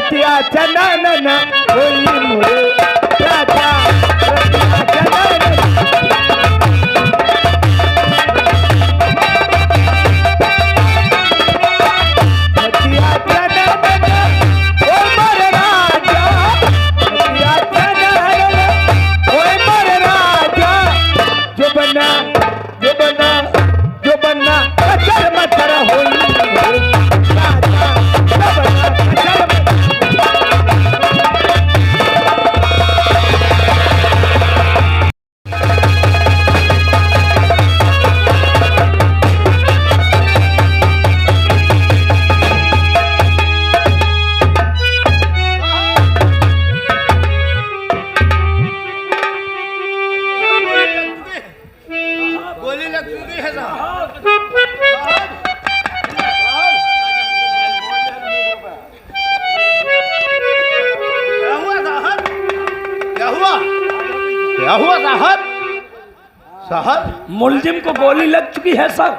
रतिया चंदन होली मोरे राजा रतिया चंदन रतिया चंदन ओ मोरे राजा रतिया चंदन ओ मोरे राजा जो बना अचर मचर होली मोरे राजा जो बना अचर गोली लग चुकी है साहब। क्या हुआ साहब? क्या हुआ? क्या हुआ साहब? साहब मुलजिम को गोली लग चुकी है सर।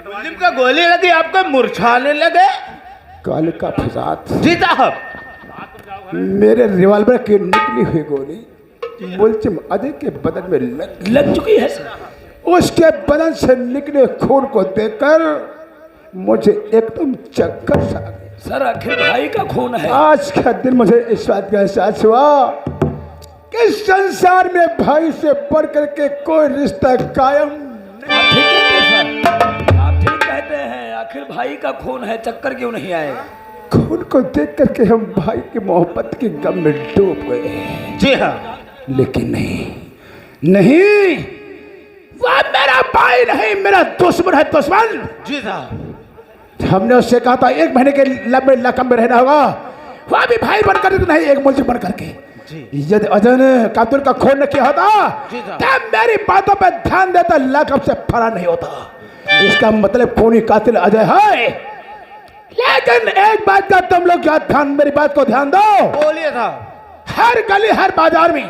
मुलजिम का गोली लगी, आपको मुरझाने लगे? काल का फसाद। जी साहब। मेरे रिवॉल्वर की निकली हुई गोली मुलजिम अजय के बदन में लग चुकी है सर। उसके बदन से निकले खून को देखकर मुझे एकदम चक्कर सा आ गया। सर आखिर भाई का खून है। आज का दिन मुझे इस बात का एहसास हुआ कि संसार में भाई से बढ़ करके कोई रिश्ता कायम नहीं। आप ठीक कहते हैं सर, आप ठीक कहते हैं। आखिर भाई का खून है, चक्कर क्यों नहीं आए? खून को देख करके हम भाई की मोहब्बत के गम में डूब गए। जी हाँ। लेकिन नहीं, वह मेरा भाई नहीं, मेरा दुश्मन है, दुश्मन। जी साहब। हमने उससे कहा था 1 महीने के लंबे लकम में रहना होगा, वह भी भाई बनकर नहीं, एक मुल्जिम बन करके। यदि अजय ने कातुल का खून न किया होता तब मेरी बातों पर ध्यान देता, लकम से फरार नहीं होता। इसका मतलब खूनी कातिल अजय है। लेकिन एक बात का तुम लोग ध्यान, मेरी बात को ध्यान दो। बोलिए साहब। हर गली हर बाजार में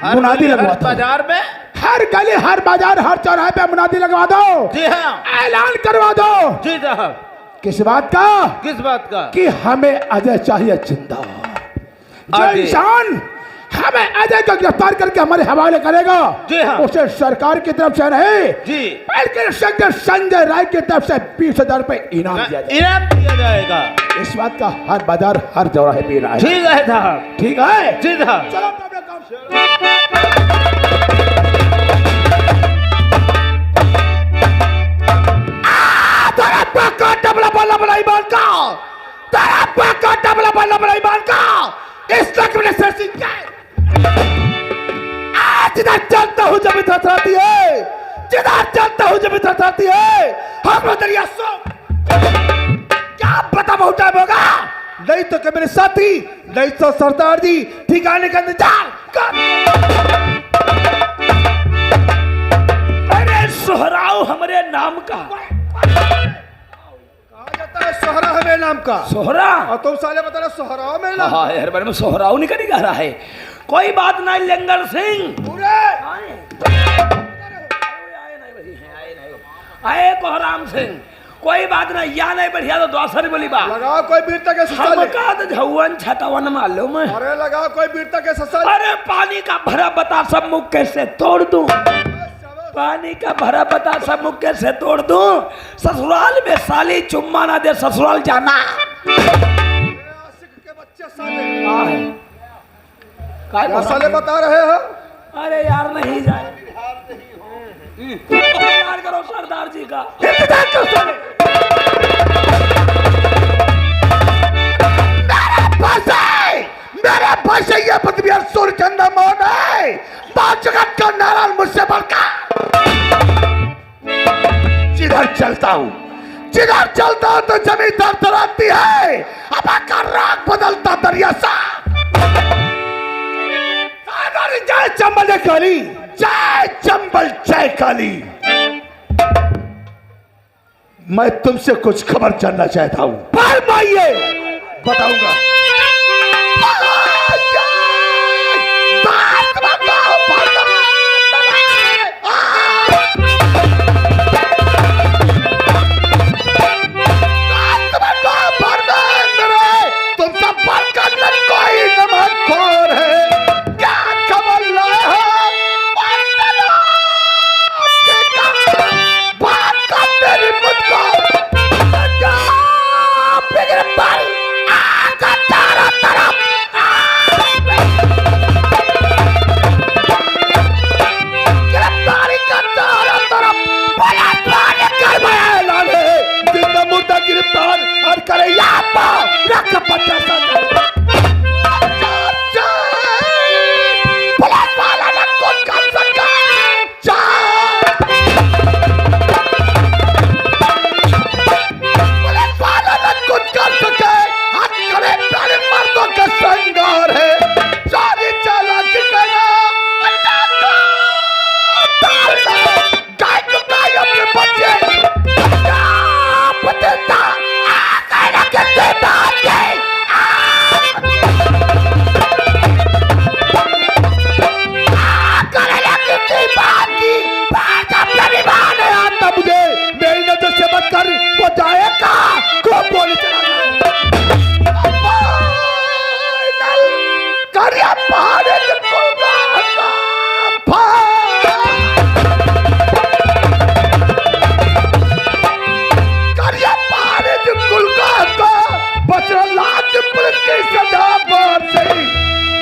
मुनादी लगवा दो। बाजार में हर गली हर बाजार हर चौराहे पे मुनादी लगवा दो। जी हाँ। ऐलान करवा दो। जी साहब। किस बात का? किस बात का? कि हमें अजय चाहिए जिंदा। जो अजय। इंसान हमें अजय को गिरफ्तार करके हमारे हवाले करेगा, जी हाँ। उसे सरकार की तरफ से नहीं जी बल्कि संजय राय की तरफ से 20,000 रुपए इनाम दिया जाएगा। इनाम दिया जाएगा। इस बात का हर बाजार हर चौराहे पे इनाम है। ठीक है साहब। ठीक है। जी साहब। चलो अपना काम से। जिधर चलता हूँ जब थरथराती है, जिधर चलता हूँ जब थरथराती है। हम दरिया सो क्या पता बहुत टाइम होगा, नहीं तो क्या मेरे साथी, नहीं तो सरदार जी ठिकाने का इंतजार कर। अरे सोहराव हमारे नाम का। सोहरा है मेरे नाम का। सोहरा? और तुम साले बता रहे सोहराव मेरे नाम। हाँ यार, बारे में सोहराव निकल गा रहा है। कोई बात नहीं लंगर सिंह। आए कोहराम सिंह, कोई बात नहीं, या नहीं बढ़िया तो द्वासर बोली बा। लगाओ कोई वीरता के ससाले। हमका तो झौवन छटवन मालूम है। अरे लगाओ कोई वीरता के ससाले। अरे पानी का भरा बता सब मुख कैसे तोड़ दूं, पानी का भरा बता सब मुख कैसे तोड़ दूं। ससुराल में साली चुम्मा ना दे ससुराल जाना। आशिक के बच्चे साले। क्या साले बता रहे हो? अरे यार नहीं जाए, इंतजार करो सरदार जी का। इंतजार करो साले। मेरे पास ये पृथ्वी सूर्य चंद्र मोहन है, बात जगत का नारायण मुझसे बढ़कर। जिधर चलता हूँ तो जमीन थरथराती है, अब आकर राग बदलता दरिया सा। जय चंबल जय काली, जय चंबल जय काली। मैं तुमसे कुछ खबर जानना चाहता हूँ। फरमाइए। बताऊंगा। तुम सब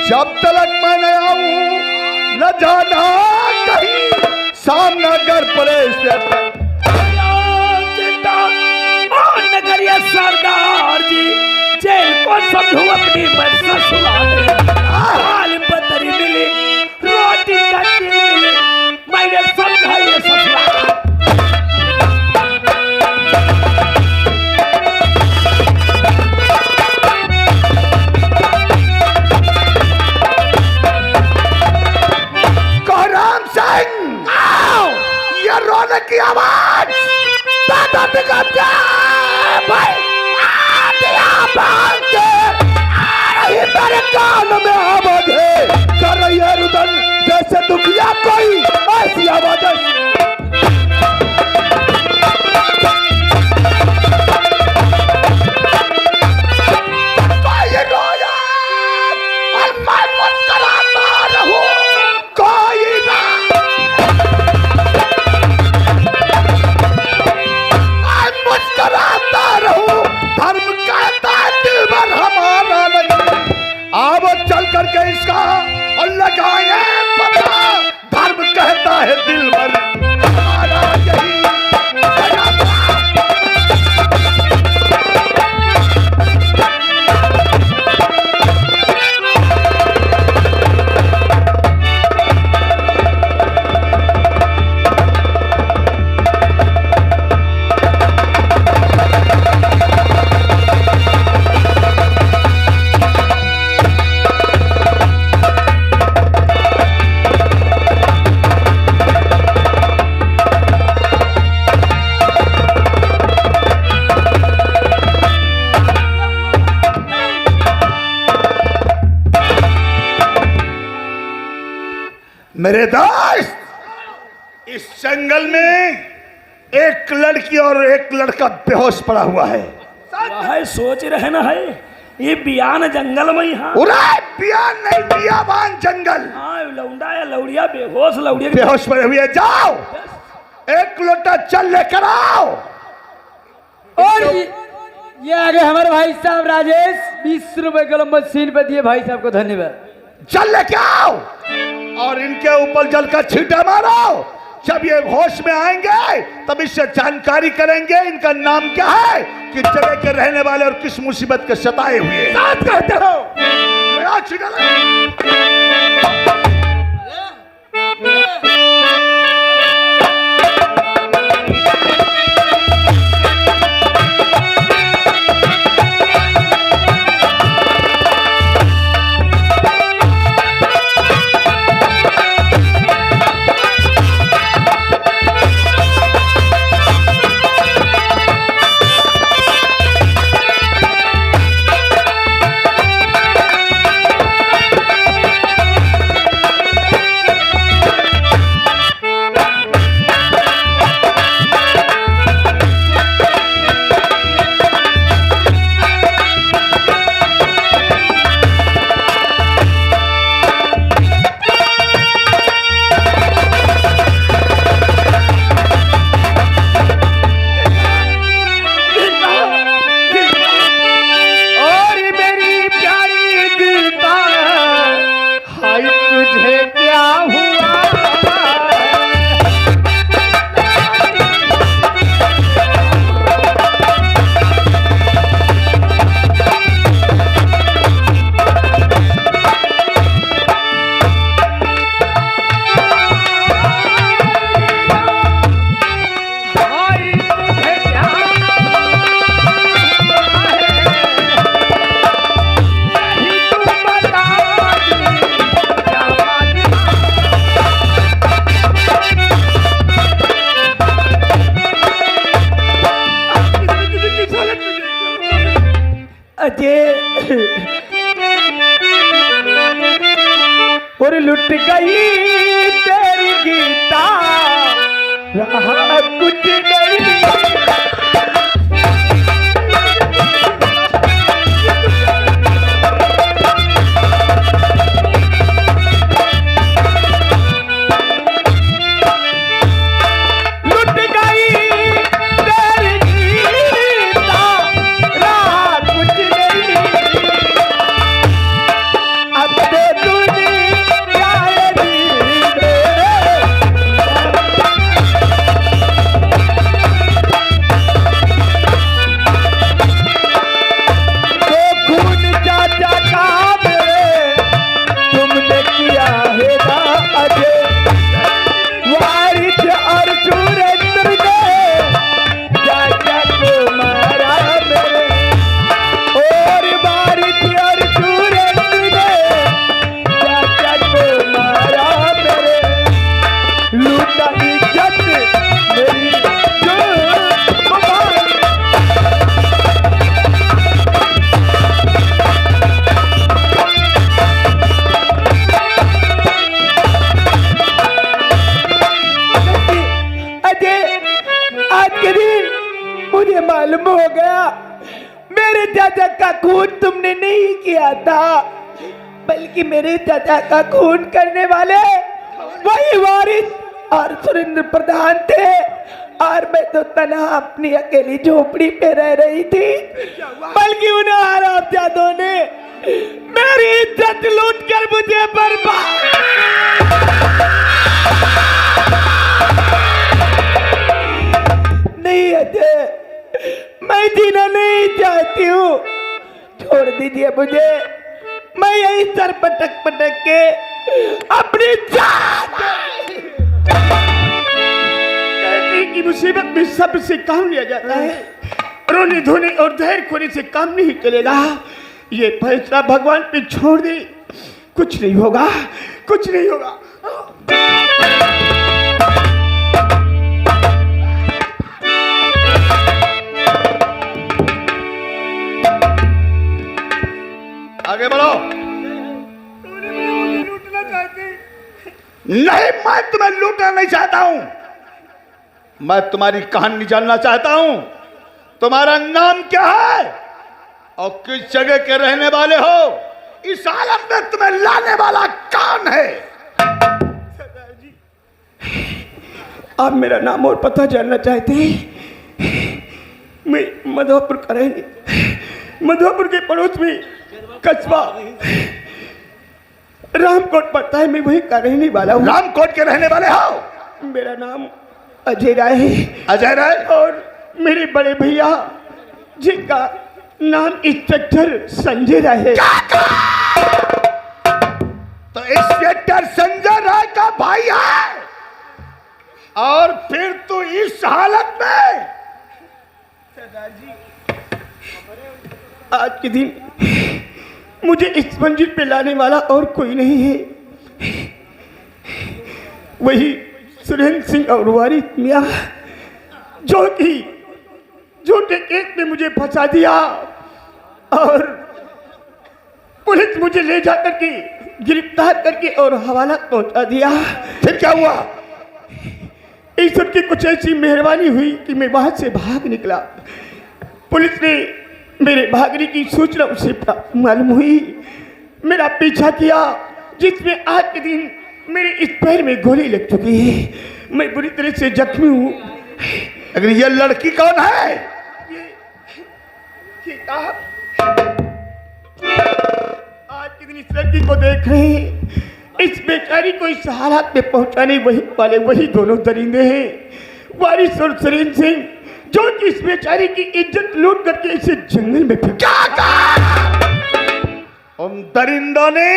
जब तक मैं न आऊं न जाना कहीं, सामना कर पड़े से चिंता और न करिए सरदार जी, जेल को समझो अपनी मैं ससुराल। हाल बदरी मिली, रोटी कच्ची मिली, मैंने समझा ये ससुराल। ये रोने की आवाज दादा निकल गया भाई, मेरे कान में आवाज है कर रही है रुदन जैसे दुखिया कोई ऐसी आवाज कोई रोया और मैं मुस्कुराता रहूं, कोई ना मुस्कुराता रहूं, धर्म कहता है दिल भर हमारा नहीं। अब चल करके इसका और लगाए पता, धर्म कहता है दिल भर हमारा यही। मेरे दोस्त, इस जंगल में एक लड़की और एक लड़का बेहोश पड़ा हुआ है। वह सोच रहे ना है ये बियान जंगल में यहाँ। बियान नहीं, बियाबान जंगल। हाँ लौंडा या लौड़िया बेहोश, लौड़िया बेहोश पड़े हुए, जाओ एक लोटा चल लेकर आओ। और ये आगे हमारे भाई साहब राजेश 20 रुपए किलो मशीन पे दिए, भाई साहब को धन्यवाद। चल लेके आओ और इनके ऊपर जल का छींटा मारो। जब ये होश में आएंगे तब इससे जानकारी करेंगे इनका नाम क्या है, किस जगह के रहने वाले और किस मुसीबत के सताए हुए। साथ कहते हो और लुट गई तेरी गीता, रहा कुछ नहीं। नहीं किया था, बल्कि मेरे चाचा का खून करने वाले वही वारिस और सुरेंद्र प्रधान थे। और मैं तो तनहा अपनी अकेली झोपड़ी पे रह रही थी, बल्कि उन हरामजादों ने मेरी इज्जत लूट कर मुझे बर्बाद। नहीं अजय, मैं जीना नहीं चाहती हूँ, छोड़ दीजिए मुझे। मैं यही सर पटक पटक के अपनी जान। कहते हैं कि मुसीबत में सबसे काम लिया जाता है, रोने धोने और धैर्य खोने से काम नहीं चलेगा। ये फैसला भगवान पे छोड़ दे, कुछ नहीं होगा, कुछ नहीं होगा। आगे बढ़ो। नहीं, मैं तुम्हें लूटना नहीं चाहता हूं, मैं तुम्हारी कहानी जानना चाहता हूं। तुम्हारा नाम क्या है और किस जगह के रहने वाले हो? इस हालत में तुम्हें लाने वाला कौन है? आप मेरा नाम और पता जानना चाहते हैं? मैं मधुपुर का रहने, मधुपुर के पड़ोस में कस्बा रामकोट पड़ता है, मैं वहीं का रहने वाला हूँ। रामकोट के रहने वाले हो? मेरा नाम अजय राय है। अजय राय? और मेरे बड़े भैया जिनका नाम इंस्पेक्टर संजय राय है। तो इंस्पेक्टर संजय राय का भाई है, और फिर तो इस हालत में? सरदार जी, आज के दिन मुझे इस मंजिल पे लाने वाला और कोई नहीं है, वही सुरेंद्र सिंह और वारिस मियां, जो कि झूठे केस में मुझे फंसा दिया और पुलिस मुझे ले जाकर के गिरफ्तार करके और हवाला पहुंचा दिया। फिर क्या हुआ? ईश्वर की कुछ ऐसी मेहरबानी हुई कि मैं वहां से भाग निकला। पुलिस ने मेरे भागने की सूचना उसे मालूम हुई, मेरा पीछा किया, जिसमें आज के दिन मेरे इस पैर में गोली लग चुकी है। मैं बुरी तरह से जख्मी हूँ। अगर ये लड़की कौन है? आज के दिन इस लड़की को देख रहे हैं, इस बेचारी को इस हालात में पहुंचाने वाले वही दोनों दरिंदे हैं, वारिस और सुरेंद्र सिंह, जो कि इस बेचारी की इज्जत लूट करके इसे जंगल में फेंका। उन दरिंदों ने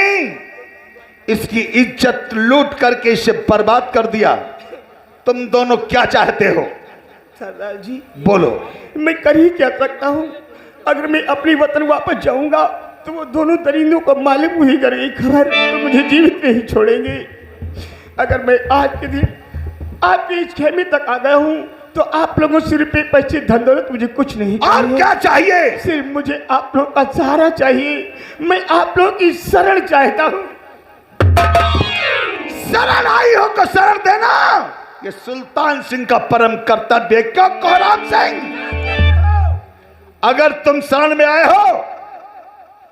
इसकी इज्जत लूट करके इसे बर्बाद कर दिया। तुम दोनों क्या चाहते हो? सरदार जी, बोलो। मैं कर ही क्या सकता हूँ? अगर मैं अपनी वतन वापस जाऊंगा तो वो दोनों दरिंदों को मालूम हुई करेगी खबर, तो मुझे जीवित नहीं छोड़ेंगे। अगर मैं आज के दिन आपके इस खेमे तक आ गया हूँ तो आप लोगों से रुपये पैसे धन दौलत मुझे कुछ नहीं और क्या चाहिए? सिर्फ मुझे आप लोग का सहारा चाहिए। मैं आप लोग की शरण चाहता हूँ। शरण आई हो तो शरण देना, ये सुल्तान सिंह का परम कर्तव्य। क्यों कोहराम सिंह, अगर तुम शरण में आए हो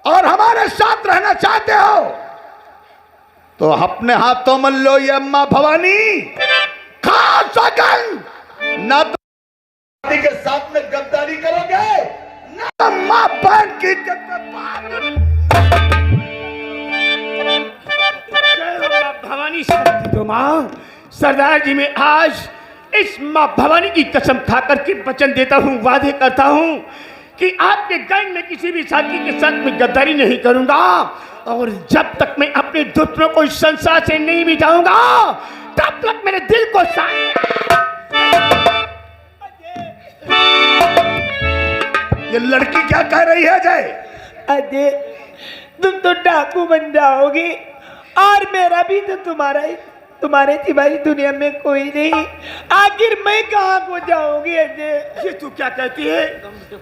और हमारे साथ रहना चाहते हो तो अपने हाथों में लो ये अम्मा भवानी, खा सकन, ना तो के साथ में गद्दारी करोगे, ना मां बहन की इज्जत में भवानी शक्ति दो माँ। सरदार जी, मैं आज इस माँ भवानी की कसम खाकर के वचन देता हूँ, वादे करता हूँ कि आपके गैंग में किसी भी साथी के साथ में गद्दारी नहीं करूंगा, और जब तक मैं अपने दुश्मनों को इस संसार से नहीं मिटाऊंगा तब तक मेरे दिल को ये लड़की क्या कह रही है अजय? अजय, तुम तो डाकू बन जाओगे और मेरा भी तो तुम्हारे सिवाय दुनिया में कोई नहीं। आखिर मैं कहाँ को जाऊंगी अजय? ये तू क्या कहती है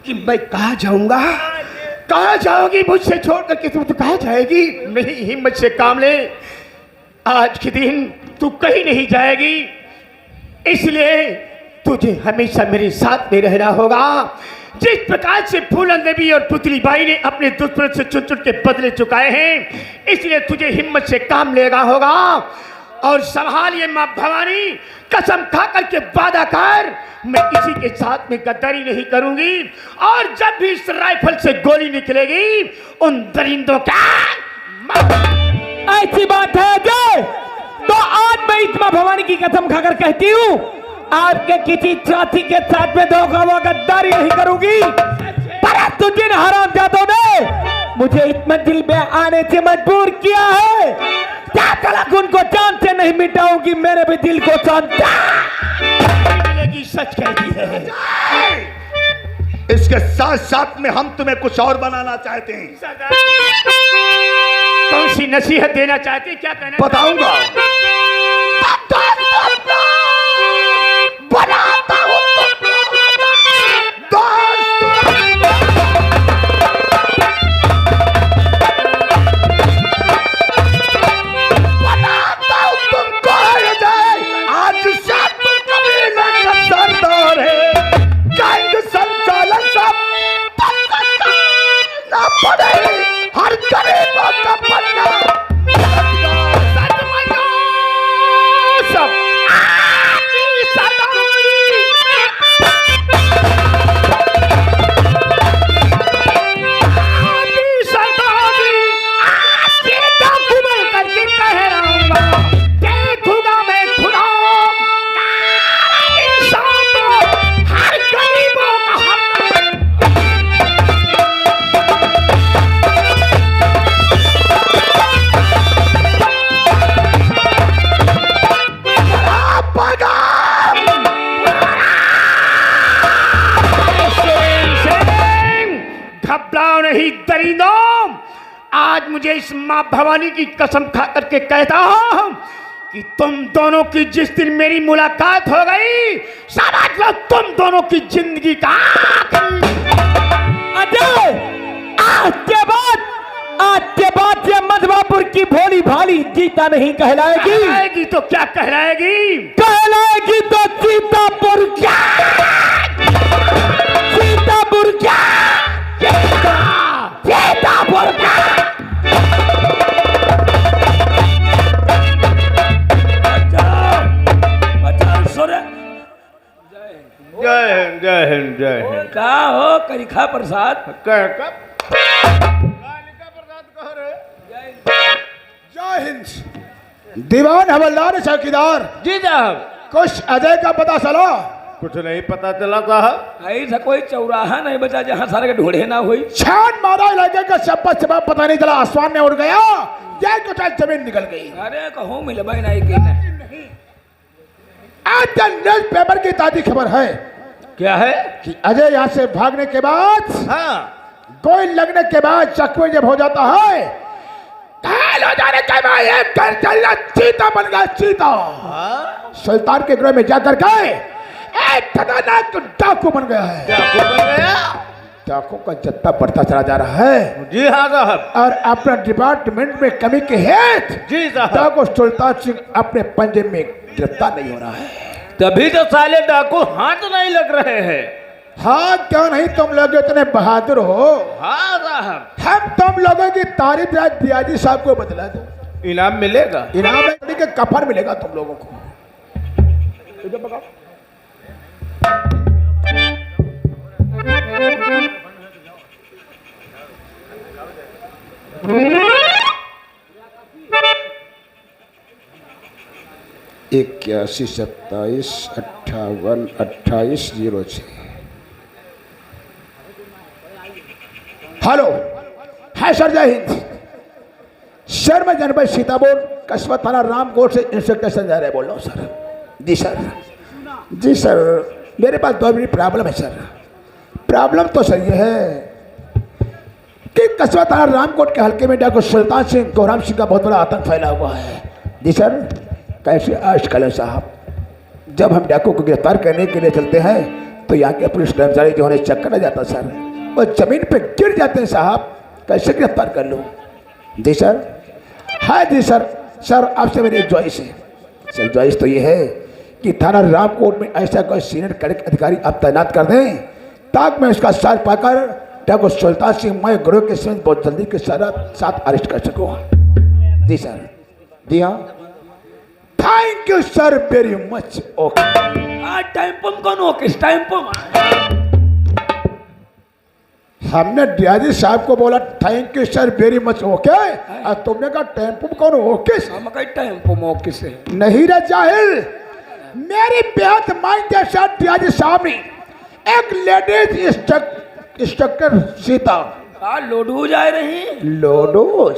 कि मैं कहाँ जाऊंगा? कहाँ जाओगी मुझसे छोड़ करके? तुम तो कहाँ जाएगी? नहीं, हिम्मत से काम ले, आज के दिन तू कहीं नहीं जाएगी, इसलिए तुझे हमेशा मेरे साथ में रहना होगा। जिस प्रकार से फूलन देवी और पुतली बाई ने अपने दुश्मन से चुन चुन के बदले चुकाए हैं, इसलिए तुझे हिम्मत से काम लेना होगा और संभालिए मां भवानी, कसम खा करके वादा कर, मैं किसी के साथ में गद्दारी नहीं करूंगी और जब भी इस राइफल से गोली निकलेगी उन दरिंदों का ऐसी बात है अजय, तो आज मैं इस मां भवानी की कसम खाकर कहती हूँ आपके किसी साथी के साथ में धोखा हुआ गद्दारी नहीं करूंगी। परंतु जिन हरामजादों ने मुझे इस मंजिल में आने से मजबूर किया है, क्या तलक उनको जान से नहीं मिटाऊंगी, मेरे भी दिल को शांति मिलेगी। सच कहती है। इसके साथ साथ में हम तुम्हें कुछ और बनाना चाहते हैं। कौन सी नसीहत देना चाहते हैं, क्या कहना बताऊंगा। बनाता हूं तुमको आज से तुम कबीले का सरदार है। जंग संचालन सब ना पड़े, हर गरीबों का पन्ना सब नहीं दरिंदों, आज मुझे इस मां भवानी की कसम खा करके कहता हूं कि तुम दोनों की जिस दिन मेरी मुलाकात हो गई, समझ लो तुम दोनों की जिंदगी का अजय, आज के बाद ये मधवापुर की भोली भाली जीता नहीं कहलाएगी। तो क्या कहलाएगी? कहलाएगी तो सीतापुर क्या, सीतापुर क्या, सीतापुर क्या। जय हिंद जय हिंद जय हिंद। का हो करिखा प्रसाद, जय हिंद। दीवान हवलदार चौकीदार जी साहब, कुछ अजय का पता चला? कुछ नहीं पता चला साहब। ऐसा कोई चौराहा नहीं बचा जहाँ सारे के ढूंढे ना हुई। छान मारा इलाके का चप्पा पता नहीं चला, आसमान में उड़ गया या कुछ जमीन निकल गई। अरे कहो मिल भाई नहीं कि नहीं। आज न्यूज पेपर की ताजी खबर है क्या है? कि अजय यहाँ से भागने के बाद, हाँ, गोली लगने के बाद जख्मी जब हो जाता है, घायल हो जाने के बाद एक घर चलना चीता बन गया, चीता। सुल्तान के गृह में जाकर के एक खतरनाक डाकू बन गया है। डाकू बन गया? डाकू का जत्था बढ़ता चला जा रहा है। जी हाँ साहब। और अपना डिपार्टमेंट में कमी के हेतु जी साहब, डाकू सुल्तान सिंह अपने पंजे में गिरफ्तार नहीं हो रहा है। तभी तो साले डाकू हाथ नहीं लग रहे हैं। हाँ क्यों नहीं, तुम लोग इतने बहादुर हो। हाँ साहब। हम तुम लोगों की तारीफ दियाजी साहब को बदला दो, इनाम मिलेगा। इनाम के कफन मिलेगा तुम लोगों को। इक्यासी 27 58 28 06। हेलो, है सर, जय हिंद सर। मैं जनपद सीतापुर कस्बा थाना रामकोट से इंस्पेक्टर संजय राय बोल रहा हूँ सर। जी सर, जी सर, मेरे पास 2 मिनट प्रॉब्लम है सर। प्रॉब्लम तो सर ये है कि कस्बा थाना रामकोट के हल्के में डॉक्टर सुल्तान सिंह कोहराम सिंह का बहुत बड़ा आतंक फैला हुआ है। जी सर, कैसे आजकल है साहब, जब हम डाकू को गिरफ्तार करने के लिए चलते हैं तो यहाँ के पुलिस कर्मचारी जो है चक्कर आ जाता सर, वो जमीन पे गिर जाते हैं साहब। कैसे गिरफ्तार कर लूँ? जी सर, हाँ जी सर। सर आपसे मेरी एक च्वाइस है सर। च्वाइस तो ये है कि थाना रामकोट में ऐसा कोई सीनियर कड़क अधिकारी आप तैनात कर दें ताकि मैं उसका सर पाकर ठाकुर सुल्तान सिंह मैं गुरु के साथ बहुत जल्दी के साथ अरेस्ट कर सकूँ। जी सर, जी हाँ। Thank you sir very much. Okay time पम कौन हो किस टाइम पम हमने डीआईजी साहब को बोला thank you sir very much okay, और तुमने कहा टेम्पो कौन ओके? हम कहीं टाइम पम हो किसे नहीं रे जाहिल, मेरी बेहद माइंड के साथ डीआईजी साहब ने एक लेडीज इंस्ट्रक्टर सीता लोडू जा रही लोडो